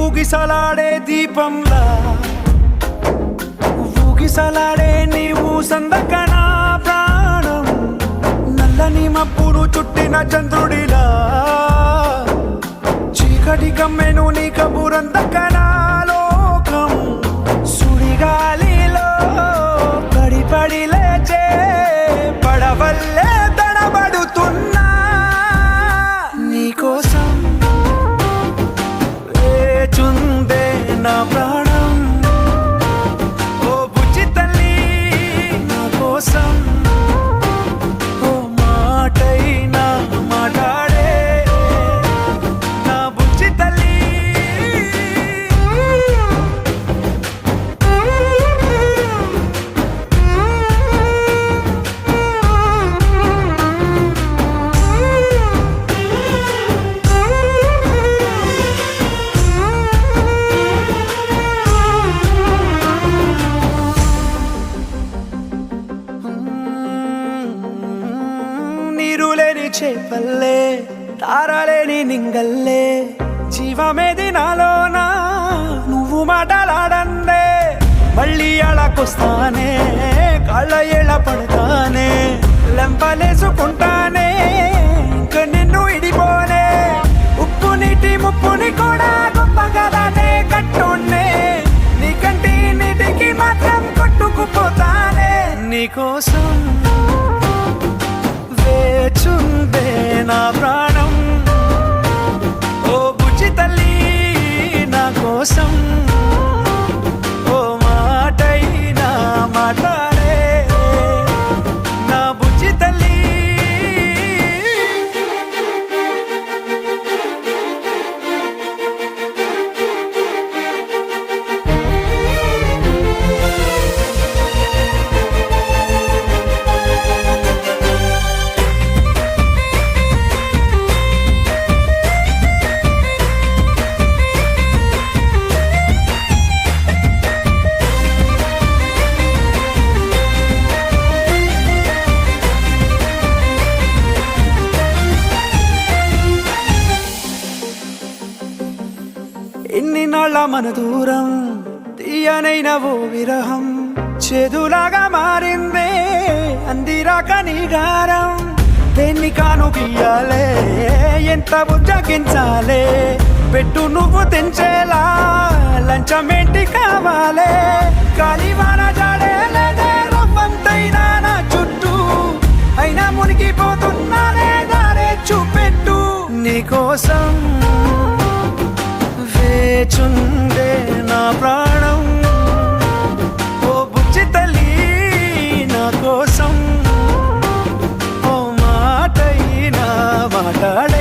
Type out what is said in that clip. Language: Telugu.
ఊగిసలాడే దీపంలా ఊగిసలాడే నీవు సందకన ప్రాణం నల్లని మబ్బును చుట్టిన చంద్రుడిలా చీకటి కమ్మెను నీ కబురందకన లోకం సుడిగాలిలో పడి లేచే పడవల్లే తడబడుతున్నా నీకోసం వేచుందే నా ప్రాణం ఓ బుజ్జి తల్లి నా కోసం ఓ మాటైనా మాట్లాడే నా బుజ్జి తల్లి నీరులేని చేపల్లే తారలేని నింగల్లే జీవమేది నాలోనా నువ్వు మాటలాడందే మళ్ళీ అళకొస్తానే కాళ్ళ ఏళ్ళ పడతానే లెంపలేసుకుంటానే ఇంక నిన్ను ఇడిపోనే ఉప్పు నీటి ముప్పుని కూడా గొప్పగా దాటే కట్టున్నే నీ కంటి నీటికి మాత్రం కొట్టుకుపోతానే నీకోసం వేచుందే నా ప్రాణం ఓ బుజ్జి తల్లి నా కోసం ఓ మాటైనా మాట్లాడే నా బుజ్జి తల్లి ఎన్ని నాళ్ళ మన దూరం తీయనైన ఓ విరహం చేదులాగా మారిందే అందిరాక నీ గారం దేన్ని కానుకియ్యాలే ఎంత బుజ్జగించాలే పెట్టు నువ్వు తెంచేలా లంచమేంటి కావాలే కాలివాన జాడేలేదే రవ్వంతైనా నా చుట్టూ అయినా మునిగిపోతున్నానే దారే చూపెట్టు నీకోసం వేచుందే నా ప్రాణం ఓ బుజ్జి తల్లి నా కోసం ఓ మాటైనా మాట్లాడే